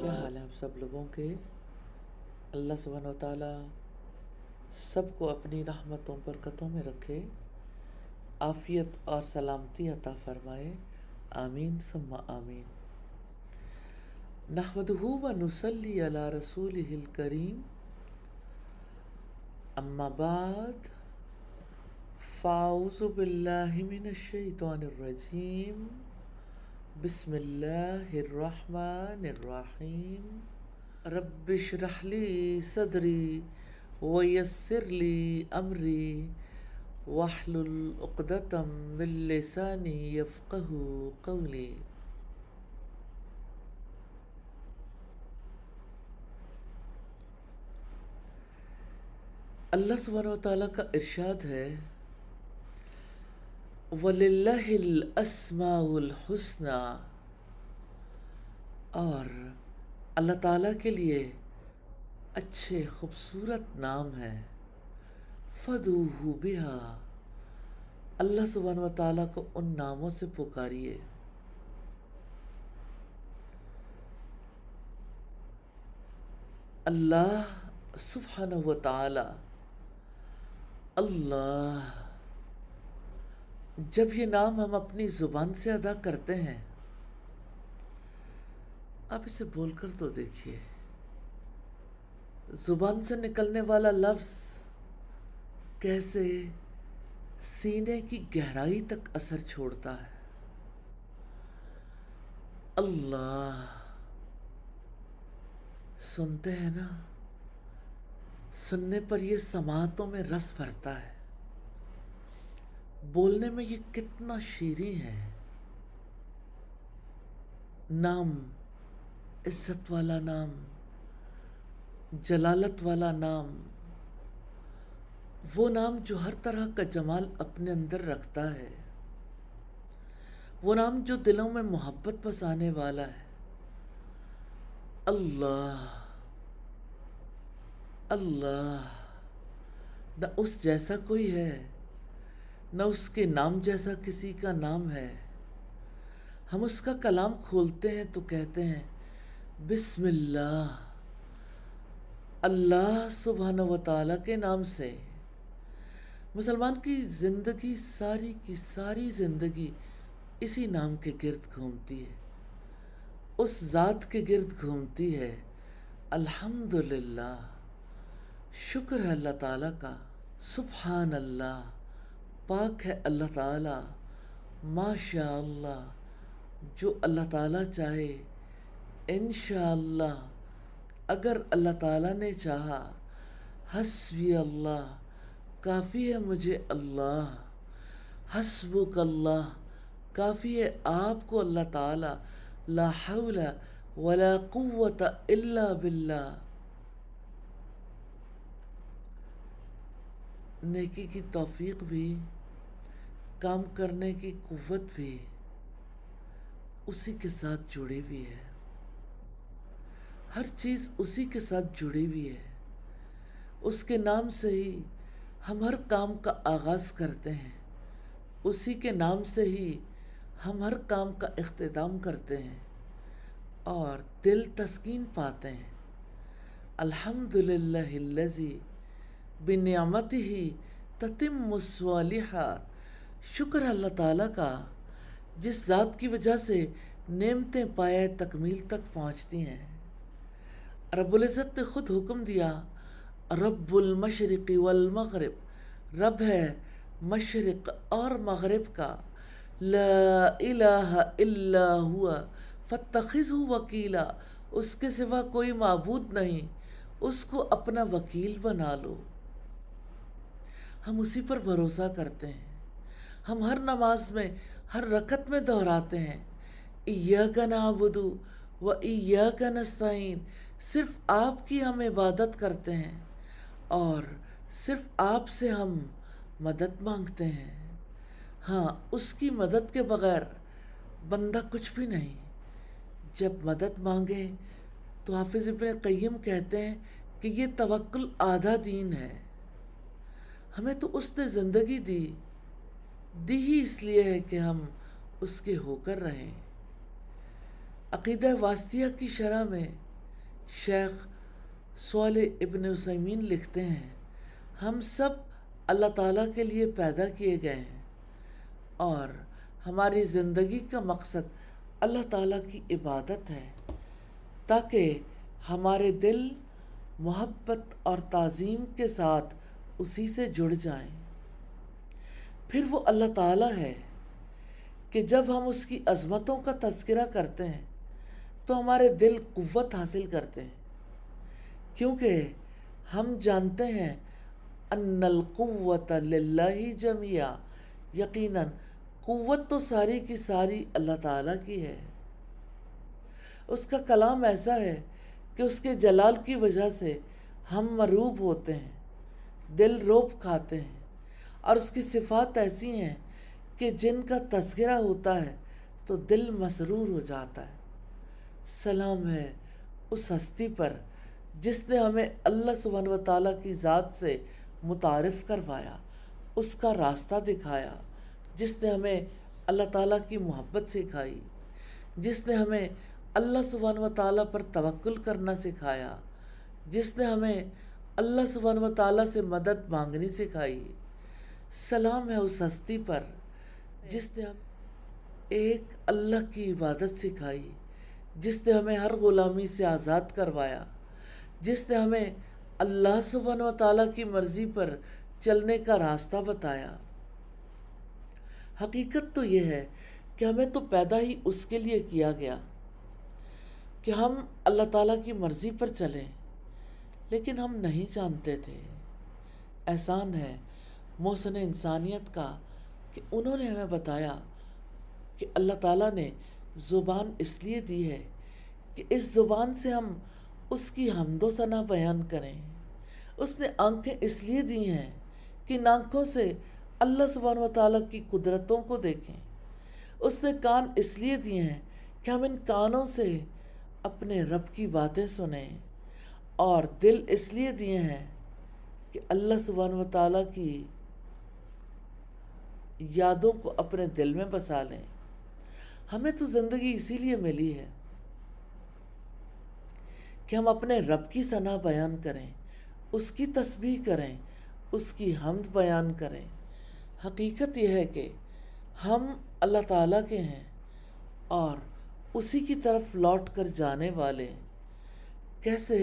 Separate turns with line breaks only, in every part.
کیا حال ہے آپ سب لوگوں کے؟ اللہ سبحانہ و تعالیٰ سب کو اپنی رحمتوں برکتوں میں رکھے، عافیت اور سلامتی عطا فرمائے، آمین ثم آمین۔ نحمدہ و نصلی علی رسولہ الکریم، اما بعد فاعوذ باللہ من الشیطان الرجیم، بسم اللہ الرحمن الرحیم۔ رب اشرح لی صدری ویسر لی امری واحلل عقدۃ من لسانی یفقہوا قولی۔ اللہ سبحانہ و تعالیٰ کا ارشاد ہے، وَلِلَّهِ الْأَسْمَاءُ الْحُسْنَى، اور اللہ تعالیٰ کے لیے اچھے خوبصورت نام ہیں، فَادْعُوهُ بِهَا، اللہ سبحانہ و تعالیٰ کو ان ناموں سے پکاریے۔ اللہ سبحانہ و تعالیٰ، اللہ، جب یہ نام ہم اپنی زبان سے ادا کرتے ہیں، آپ اسے بول کر تو دیکھیے، زبان سے نکلنے والا لفظ کیسے سینے کی گہرائی تک اثر چھوڑتا ہے۔ اللہ، سنتے ہیں نا، سننے پر یہ سماعتوں میں رس بھرتا ہے، بولنے میں یہ کتنا شیریں ہے۔ نام، عزت والا نام، جلالت والا نام، وہ نام جو ہر طرح کا جمال اپنے اندر رکھتا ہے، وہ نام جو دلوں میں محبت بسانے والا ہے۔ اللہ، اللہ، نہ اس جیسا کوئی ہے، نہ اس کے نام جیسا کسی کا نام ہے۔ ہم اس کا کلام کھولتے ہیں تو کہتے ہیں بسم اللہ، اللہ سبحانہ و تعالیٰ کے نام سے۔ مسلمان کی زندگی، ساری کی ساری زندگی اسی نام کے گرد گھومتی ہے، اس ذات کے گرد گھومتی ہے۔ الحمدللہ، شکر ہے اللہ تعالیٰ کا، سبحان اللہ، پاک ہے اللہ تعالیٰ، ماشاء اللہ، جو اللہ تعالیٰ چاہے، انشاءاللہ اگر اللہ تعالیٰ نے چاہا، حسبی اللہ، کافی ہے مجھے اللہ، حسبک اللہ، کافی ہے آپ کو اللہ تعالیٰ، لا حول ولا قوت الا باللہ۔ نیکی کی توفیق بھی، کام کرنے کی قوت بھی اسی کے ساتھ جڑی ہوئی ہے، ہر چیز اسی کے ساتھ جڑی ہوئی ہے۔ اس کے نام سے ہی ہم ہر کام کا آغاز کرتے ہیں، اسی کے نام سے ہی ہم ہر کام کا اختتام کرتے ہیں اور دل تسکین پاتے ہیں۔ الحمدللہ الذی بنعمتہ تتم الصالحات، شکر اللہ تعالیٰ کا جس ذات کی وجہ سے نعمتیں پائے تکمیل تک پہنچتی ہیں۔ رب العزت نے خود حکم دیا، رب المشرق والمغرب، رب ہے مشرق اور مغرب کا، لا الہ الا ہوا فاتخذہ وکیلا، اس کے سوا کوئی معبود نہیں، اس کو اپنا وکیل بنا لو۔ ہم اسی پر بھروسہ کرتے ہیں، ہم ہر نماز میں، ہر رکعت میں دہراتے ہیں، ایاک نعبد و ایاک نستعین، صرف آپ کی ہم عبادت کرتے ہیں اور صرف آپ سے ہم مدد مانگتے ہیں۔ ہاں، اس کی مدد کے بغیر بندہ کچھ بھی نہیں۔ جب مدد مانگے تو حافظ ابن قیم کہتے ہیں کہ یہ توکل آدھا دین ہے۔ ہمیں تو اس نے زندگی دی ہی اس لیے ہے کہ ہم اس کے ہو کر رہیں۔ عقیدہ واسطیہ کی شرح میں شیخ صالح ابن عثیمین لکھتے ہیں، ہم سب اللہ تعالیٰ کے لیے پیدا کیے گئے ہیں اور ہماری زندگی کا مقصد اللہ تعالیٰ کی عبادت ہے، تاکہ ہمارے دل محبت اور تعظیم کے ساتھ اسی سے جڑ جائیں۔ پھر وہ اللہ تعالیٰ ہے کہ جب ہم اس کی عظمتوں کا تذکرہ کرتے ہیں تو ہمارے دل قوت حاصل کرتے ہیں، کیونکہ ہم جانتے ہیں ان القوت للہ جمیعا، یقیناً قوت تو ساری کی ساری اللہ تعالیٰ کی ہے۔ اس کا کلام ایسا ہے کہ اس کے جلال کی وجہ سے ہم مروب ہوتے ہیں، دل روب کھاتے ہیں، اور اس کی صفات ایسی ہیں کہ جن کا تذکرہ ہوتا ہے تو دل مسرور ہو جاتا ہے۔ سلام ہے اس ہستی پر جس نے ہمیں اللہ سبحانہ و تعالیٰ کی ذات سے متعارف کروایا، اس کا راستہ دکھایا، جس نے ہمیں اللہ تعالیٰ کی محبت سکھائی، جس نے ہمیں اللہ سبحانہ و تعالیٰ پر توکل کرنا سکھایا، جس نے ہمیں اللہ سبحانہ و تعالیٰ سے مدد مانگنی سکھائی۔ سلام ہے اس ہستی پر جس نے ہمیں ایک اللہ کی عبادت سکھائی، جس نے ہمیں ہر غلامی سے آزاد کروایا، جس نے ہمیں اللہ سبحانہ و تعالیٰ کی مرضی پر چلنے کا راستہ بتایا۔ حقیقت تو یہ ہے کہ ہمیں تو پیدا ہی اس کے لیے کیا گیا کہ ہم اللہ تعالیٰ کی مرضی پر چلیں، لیکن ہم نہیں جانتے تھے۔ احسان ہے محسن انسانیت کا کہ انہوں نے ہمیں بتایا کہ اللہ تعالیٰ نے زبان اس لیے دی ہے کہ اس زبان سے ہم اس کی حمد و ثنا بیان کریں۔ اس نے آنکھیں اس لیے دی ہیں کہ ان آنکھوں سے اللہ سبحانہ و تعالیٰ کی قدرتوں کو دیکھیں۔ اس نے کان اس لیے دیے ہیں کہ ہم ان کانوں سے اپنے رب کی باتیں سنیں، اور دل اس لیے دیے ہیں کہ اللہ سبحانہ و تعالیٰ کی یادوں کو اپنے دل میں بسا لیں۔ ہمیں تو زندگی اسی لیے ملی ہے کہ ہم اپنے رب کی ثنا بیان کریں، اس کی تسبیح کریں، اس کی حمد بیان کریں۔ حقیقت یہ ہے کہ ہم اللہ تعالیٰ کے ہیں اور اسی کی طرف لوٹ کر جانے والے ہیں۔ کیسے؟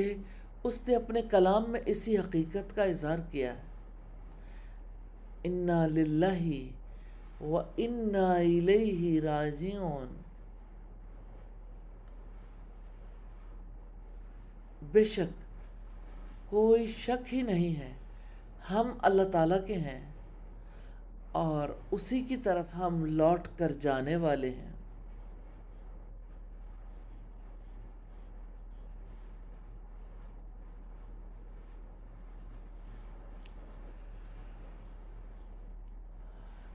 اس نے اپنے کلام میں اسی حقیقت کا اظہار کیا ہے، انا للہ و انا الیہ راجعون۔ بے شک کوئی شک ہی نہیں ہے، ہم اللہ تعالیٰ کے ہیں اور اسی کی طرف ہم لوٹ کر جانے والے ہیں۔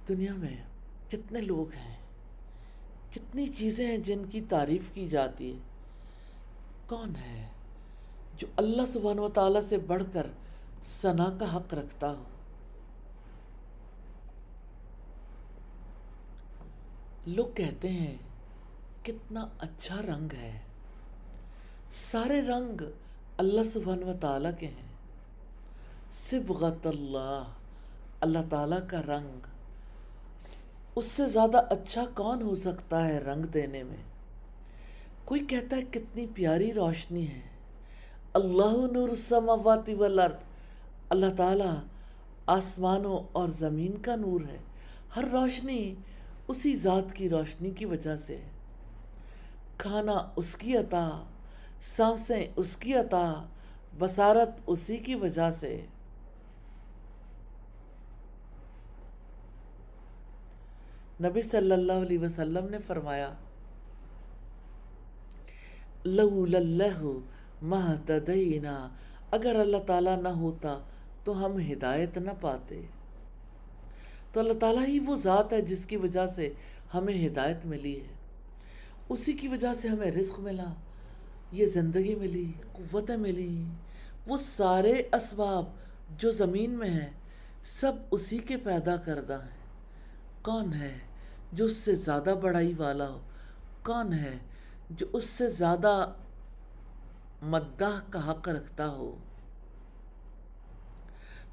دنیا میں کتنے لوگ ہیں، کتنی چیزیں ہیں جن کی تعریف کی جاتی ہے۔ کون ہے جو اللہ سبحانہ و تعالیٰ سے بڑھ کر ثنا کا حق رکھتا ہو؟ لوگ کہتے ہیں کتنا اچھا رنگ ہے۔ سارے رنگ اللہ سبحانہ و تعالیٰ کے ہیں۔ صبغۃ اللہ، اللہ تعالیٰ کا رنگ، اس سے زیادہ اچھا کون ہو سکتا ہے رنگ دینے میں؟ کوئی کہتا ہے کتنی پیاری روشنی ہے۔ اللہ نور السماوات والارض، اللہ تعالیٰ آسمانوں اور زمین کا نور ہے۔ ہر روشنی اسی ذات کی روشنی کی وجہ سے ہے۔ کھانا اس کی عطا، سانسیں اس کی عطا، بصارت اسی کی وجہ سے۔ نبی صلی اللہ علیہ وسلم نے فرمایا، لولا اللہ ما اہتدینا، اگر اللہ تعالیٰ نہ ہوتا تو ہم ہدایت نہ پاتے۔ تو اللہ تعالیٰ ہی وہ ذات ہے جس کی وجہ سے ہمیں ہدایت ملی ہے، اسی کی وجہ سے ہمیں رزق ملا، یہ زندگی ملی، قوتیں ملی۔ وہ سارے اسباب جو زمین میں ہیں سب اسی کے پیدا کردہ ہیں۔ کون ہے جو اس سے زیادہ بڑائی والا ہو؟ کون ہے جو اس سے زیادہ مداح کا حق رکھتا ہو،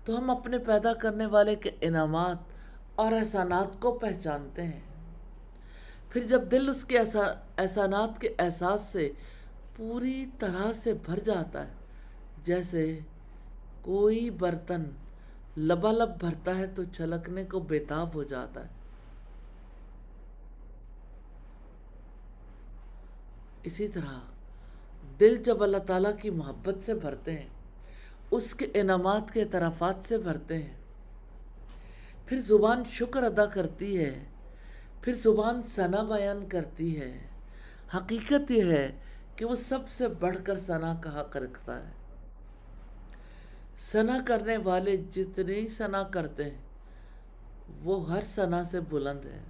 تو ہم اپنے پیدا کرنے والے کے انعامات اور احسانات کو پہچانتے ہیں۔ پھر جب دل اس کے احسانات کے احساس سے پوری طرح سے بھر جاتا ہے، جیسے کوئی برتن لبالب بھرتا ہے تو چھلکنے کو بےتاب ہو جاتا ہے، اسی طرح دل جب اللہ تعالیٰ کی محبت سے بھرتے ہیں، اس کے انعامات کے اعترافات سے بھرتے ہیں، پھر زبان شکر ادا کرتی ہے، پھر زبان ثنا بیان کرتی ہے۔ حقیقت یہ ہے کہ وہ سب سے بڑھ کر ثنا کا حق رکھتا ہے۔ ثنا کرنے والے جتنی ثنا کرتے ہیں وہ ہر ثنا سے بلند ہے۔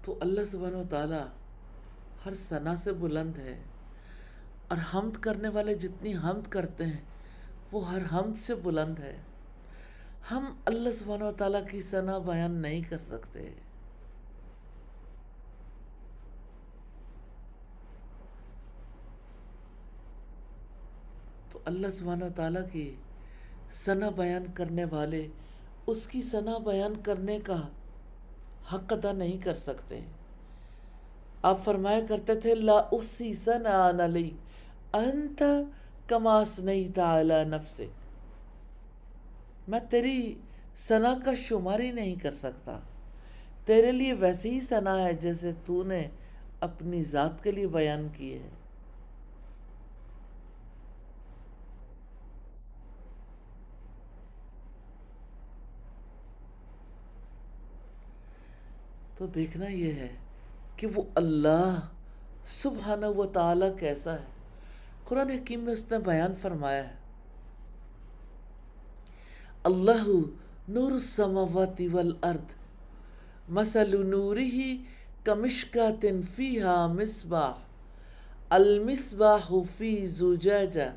تو اللہ سبحانہ و تعالیٰ ہر ثنا سے بلند ہے، اور حمد کرنے والے جتنی حمد کرتے ہیں وہ ہر حمد سے بلند ہے۔ ہم اللہ سبحانہ و تعالیٰ کی ثنا بیان نہیں کر سکتے۔ تو اللہ سبحانہ و تعالیٰ کی ثنا بیان کرنے والے اس کی ثنا بیان کرنے کا حق ادا نہیں کر سکتے۔ آپ فرمایا کرتے تھے لا احصی ثناء علیک انت کما اثنیت علی نفسک، میں تیری ثنا کا شمار ہی نہیں کر سکتا، تیرے لیے ویسی ہی ثنا ہے جیسے تو نے اپنی ذات کے لیے بیان کی ہے۔ تو دیکھنا یہ ہے کہ وہ اللہ سبحانہ و تعالیٰ کیسا ہے۔ قرآن حکیم میں اس نے بیان فرمایا ہے، اللہ نور السماوات والارض مثل نورہ کمشکاۃ فیہا مصباح المصباح فی زجاجہ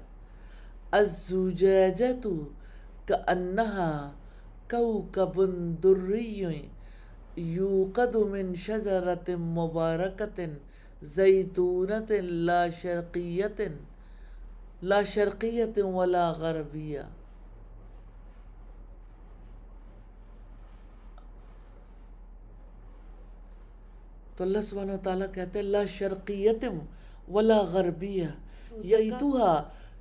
الزجاجۃ کأنہا کوکب دری یوقد من شجرۃ مبارکۃ زیتونۃ لا شرقیۃ ولا غربیہ۔ تو اللہ سبحانہ و تعالیٰ کہتے ہیں لا شرقیۃ ولا غربیہ یضیئها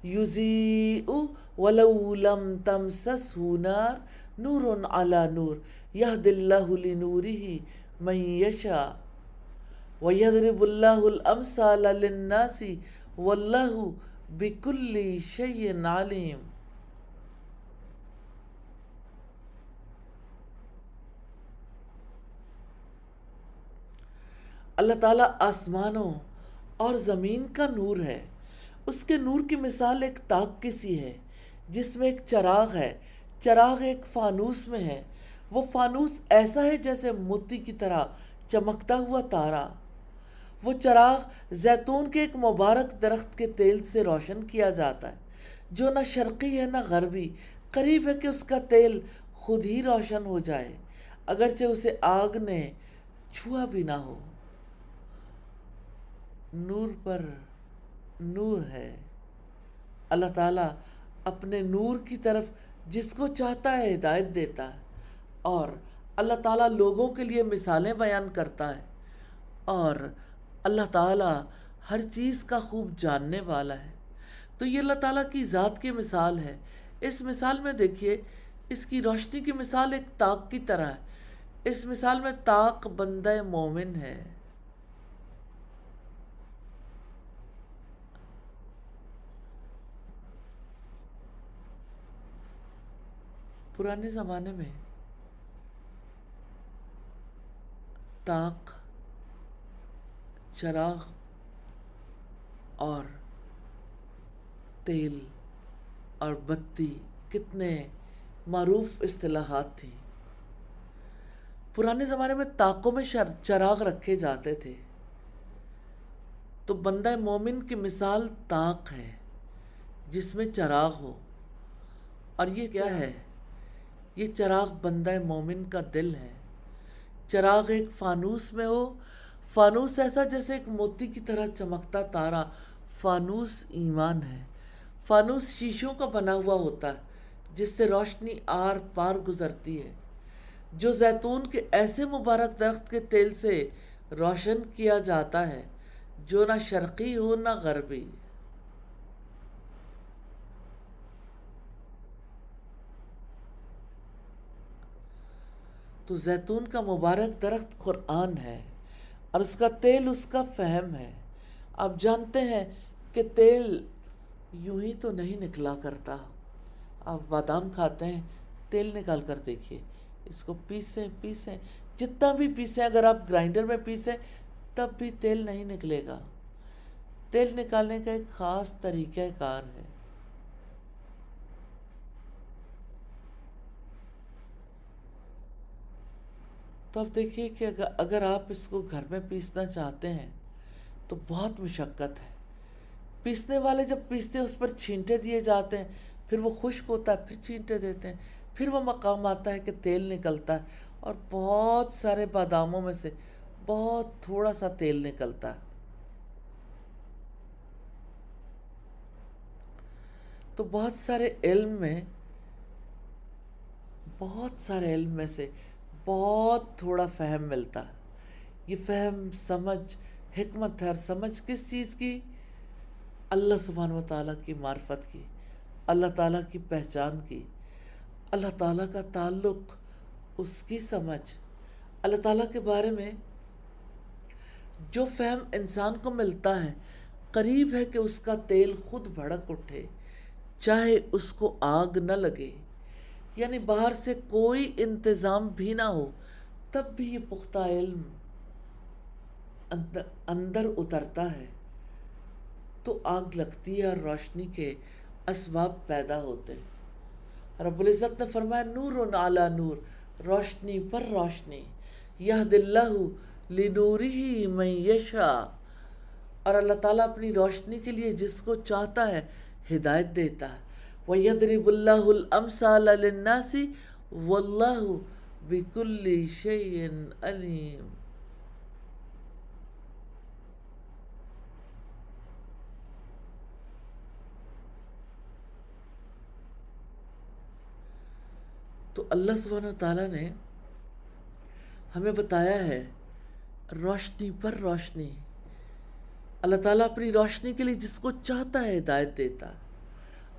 یضیء ولو لم تمسسہ نار نور علی نور یہدی اللہ لنورہ من یشاء ویضرب اللہ الامثال للناس واللہ بکل شیء علیم۔ اللہ تعالیٰ آسمانوں اور زمین کا نور ہے۔ اس کے نور کی مثال ایک تاک کی سی ہے جس میں ایک چراغ ہے، چراغ ایک فانوس میں ہے، وہ فانوس ایسا ہے جیسے موتی کی طرح چمکتا ہوا تارا۔ وہ چراغ زیتون کے ایک مبارک درخت کے تیل سے روشن کیا جاتا ہے جو نہ شرقی ہے نہ غربی، قریب ہے کہ اس کا تیل خود ہی روشن ہو جائے اگرچہ اسے آگ نے چھوا بھی نہ ہو۔ نور پر نور ہے۔ اللہ تعالیٰ اپنے نور کی طرف جس کو چاہتا ہے ہدایت دیتا ہے، اور اللہ تعالیٰ لوگوں کے لیے مثالیں بیان کرتا ہے، اور اللہ تعالیٰ ہر چیز کا خوب جاننے والا ہے۔ تو یہ اللہ تعالیٰ کی ذات کی مثال ہے۔ اس مثال میں دیکھیے، اس کی روشنی کی مثال ایک تاک کی طرح ہے۔ اس مثال میں تاک بندہ مومن ہے۔ پرانے زمانے میں تاک، چراغ اور تیل اور بتی کتنے معروف اصطلاحات تھیں۔ پرانے زمانے میں تاکوں میں چراغ رکھے جاتے تھے۔ تو بندہ مومن کی مثال تاک ہے جس میں چراغ ہو، اور یہ کیا ہے؟ یہ چراغ بندہ مومن کا دل ہے۔ چراغ ایک فانوس میں ہو، فانوس ایسا جیسے ایک موتی کی طرح چمکتا تارا، فانوس ایمان ہے۔ فانوس شیشوں کا بنا ہوا ہوتا ہے جس سے روشنی آر پار گزرتی ہے، جو زیتون کے ایسے مبارک درخت کے تیل سے روشن کیا جاتا ہے جو نہ شرقی ہو نہ غربی۔ تو زیتون کا مبارک درخت قرآن ہے اور اس کا تیل اس کا فہم ہے۔ آپ جانتے ہیں کہ تیل یوں ہی تو نہیں نکلا کرتا۔ آپ بادام کھاتے ہیں، تیل نکال کر دیکھیے، اس کو پیسیں جتنا بھی پیسیں، اگر آپ گرائنڈر میں پیسیں تب بھی تیل نہیں نکلے گا۔ تیل نکالنے کا ایک خاص طریقہ کار ہے۔ تو اب دیکھیے کہ اگر آپ اس کو گھر میں پیسنا چاہتے ہیں تو بہت مشقت ہے۔ پیسنے والے جب پیستے ہیں اس پر چھینٹے دیے جاتے ہیں، پھر وہ خشک ہوتا ہے، پھر چھینٹے دیتے ہیں، پھر وہ مقام آتا ہے کہ تیل نکلتا ہے، اور بہت سارے باداموں میں سے بہت تھوڑا سا تیل نکلتا ہے۔ تو بہت سارے علم میں سے بہت تھوڑا فہم ملتا ہے۔ یہ فہم، سمجھ، حکمت ہے، اور سمجھ کس چیز کی؟ اللہ سبحانہ و تعالیٰ کی معرفت کی، اللہ تعالیٰ کی پہچان کی، اللہ تعالیٰ کا تعلق، اس کی سمجھ۔ اللہ تعالیٰ کے بارے میں جو فہم انسان کو ملتا ہے، قریب ہے کہ اس کا تیل خود بھڑک اٹھے، چاہے اس کو آگ نہ لگے، یعنی باہر سے کوئی انتظام بھی نہ ہو، تب بھی یہ پختہ علم اندر اترتا ہے تو آگ لگتی ہے اور روشنی کے اسباب پیدا ہوتے ہیں۔ رب العزت نے فرمایا نور علی نور، روشنی پر روشنی، یہد اللہ لنورہ من یشاء، اور اللہ تعالیٰ اپنی روشنی کے لیے جس کو چاہتا ہے ہدایت دیتا ہے۔ وَيَضْرِبُ اللَّهُ الْأَمْثَالَ لِلنَّاسِ وَاللَّهُ بِكُلِّ شَيْءٍ عَلِيمٌ۔ تو اللہ سبحانہ وتعالیٰ نے ہمیں بتایا ہے روشنی پر روشنی۔ اللہ تعالیٰ اپنی روشنی کے لیے جس کو چاہتا ہے ہدایت دیتا ہے،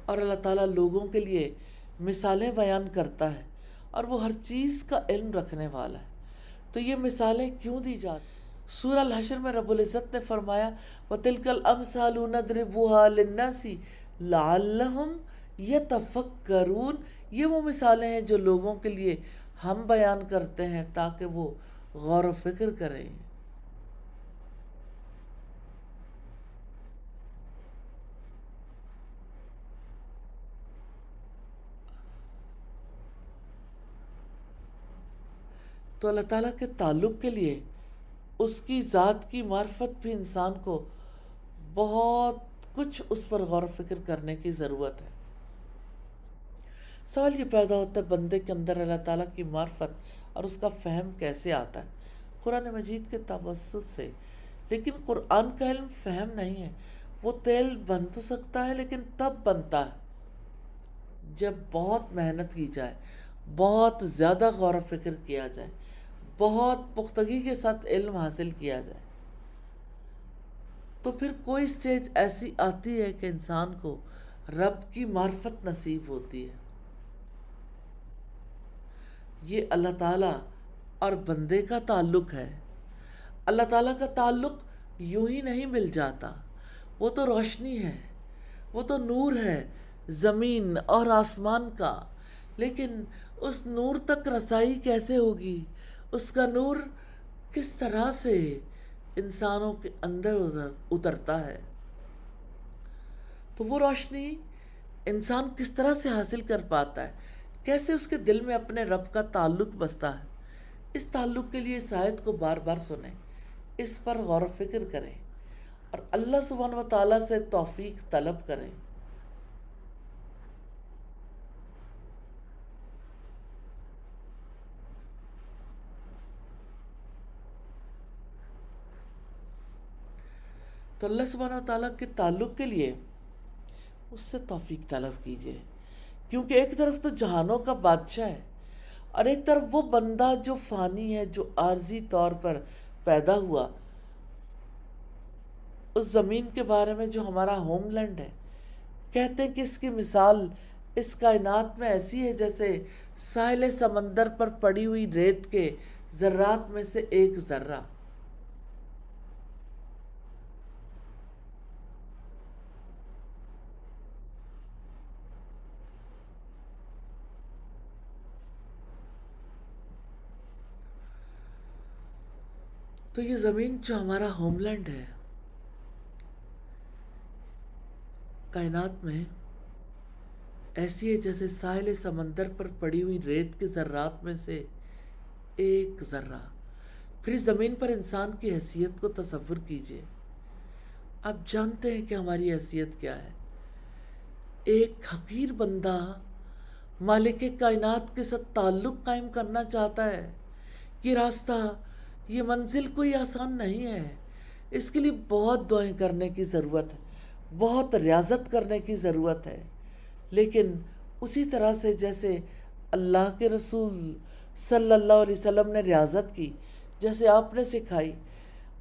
اور اللہ تعالیٰ لوگوں کے لیے مثالیں بیان کرتا ہے، اور وہ ہر چیز کا علم رکھنے والا ہے۔ تو یہ مثالیں کیوں دی جاتی؟ سورہ الحشر میں رب العزت نے فرمایا وَتِلْكَ الْأَمْثَالُ نَضْرِبُهَا لِلنَّاسِ لَعَلَّهُمْ يَتَفَكَّرُونَ۔ یہ وہ مثالیں ہیں جو لوگوں کے لیے ہم بیان کرتے ہیں تاکہ وہ غور و فکر کریں۔ تو اللہ تعالیٰ کے تعلق کے لیے اس کی ذات کی معرفت بھی انسان کو بہت کچھ اس پر غور و فکر کرنے کی ضرورت ہے۔ سوال یہ پیدا ہوتا ہے بندے کے اندر اللہ تعالیٰ کی معرفت اور اس کا فہم کیسے آتا ہے؟ قرآن مجید کے توسط سے۔ لیکن قرآن کا علم فہم نہیں ہے۔ وہ تیل بن تو سکتا ہے لیکن تب بنتا ہے جب بہت محنت کی جائے، بہت زیادہ غور و فکر کیا جائے، بہت پختگی کے ساتھ علم حاصل کیا جائے۔ تو پھر کوئی سٹیج ایسی آتی ہے کہ انسان کو رب کی معرفت نصیب ہوتی ہے۔ یہ اللہ تعالیٰ اور بندے کا تعلق ہے۔ اللہ تعالیٰ کا تعلق یوں ہی نہیں مل جاتا، وہ تو روشنی ہے، وہ تو نور ہے زمین اور آسمان کا، لیکن اس نور تک رسائی کیسے ہوگی؟ اس کا نور کس طرح سے انسانوں کے اندر اترتا ہے؟ تو وہ روشنی انسان کس طرح سے حاصل کر پاتا ہے؟ کیسے اس کے دل میں اپنے رب کا تعلق بستا ہے؟ اس تعلق کے لیے اس آیت کو بار بار سنیں، اس پر غور و فکر کریں، اور اللہ سبحانہ و تعالیٰ سے توفیق طلب کریں۔ تو اللہ سبحانہ و تعالیٰ کے تعلق کے لیے اس سے توفیق طلب کیجیے، کیونکہ ایک طرف تو جہانوں کا بادشاہ ہے، اور ایک طرف وہ بندہ جو فانی ہے، جو عارضی طور پر پیدا ہوا اس زمین کے بارے میں جو ہمارا ہوم لینڈ ہے۔ کہتے ہیں کہ اس کی مثال اس کائنات میں ایسی ہے جیسے ساحل سمندر پر پڑی ہوئی ریت کے ذرات میں سے ایک ذرہ۔ تو یہ زمین جو ہمارا ہوم لینڈ ہے کائنات میں، ایسی ہے جیسے ساحل سمندر پر پڑی ہوئی ریت کے ذرات میں سے ایک ذرہ۔ پھر اس زمین پر انسان کی حیثیت کو تصور کیجئے۔ آپ جانتے ہیں کہ ہماری حیثیت کیا ہے۔ ایک حقیر بندہ مالک کائنات کے ساتھ تعلق قائم کرنا چاہتا ہے۔ یہ راستہ، یہ منزل کوئی آسان نہیں ہے۔ اس کے لیے بہت دعائیں کرنے کی ضرورت ہے، بہت ریاضت کرنے کی ضرورت ہے۔ لیکن اسی طرح سے جیسے اللہ کے رسول صلی اللہ علیہ وسلم نے ریاضت کی، جیسے آپ نے سکھائی،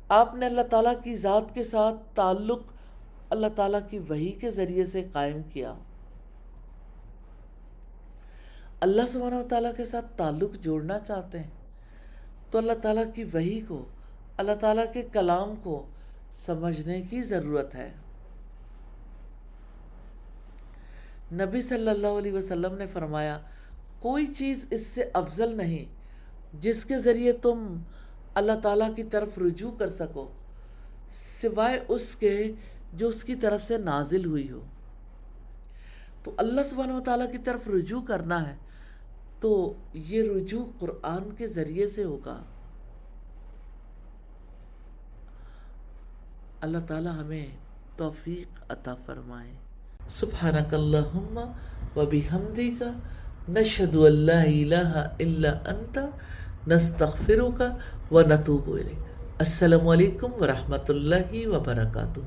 آپ نے اللہ تعالیٰ کی ذات کے ساتھ تعلق اللہ تعالیٰ کی وحی کے ذریعے سے قائم کیا۔ اللہ سبحانہ و تعالیٰ کے ساتھ تعلق جوڑنا چاہتے ہیں تو اللہ تعالیٰ کی وحی کو، اللہ تعالیٰ کے کلام کو سمجھنے کی ضرورت ہے۔ نبی صلی اللہ علیہ وسلم نے فرمایا، کوئی چیز اس سے افضل نہیں جس کے ذریعے تم اللہ تعالیٰ کی طرف رجوع کر سکو سوائے اس کے جو اس کی طرف سے نازل ہوئی ہو۔ تو اللہ سبحانہ و تعالیٰ کی طرف رجوع کرنا ہے تو یہ رجوع قرآن کے ذریعے سے ہوگا۔ اللہ تعالیٰ ہمیں توفیق عطا فرمائے۔ سبحانک اللہم و بحمدک، نشہد ان لا الہ الا انت، نستغفرک و نتوب الیک۔ السلام علیکم ورحمۃ اللہ وبرکاتہ۔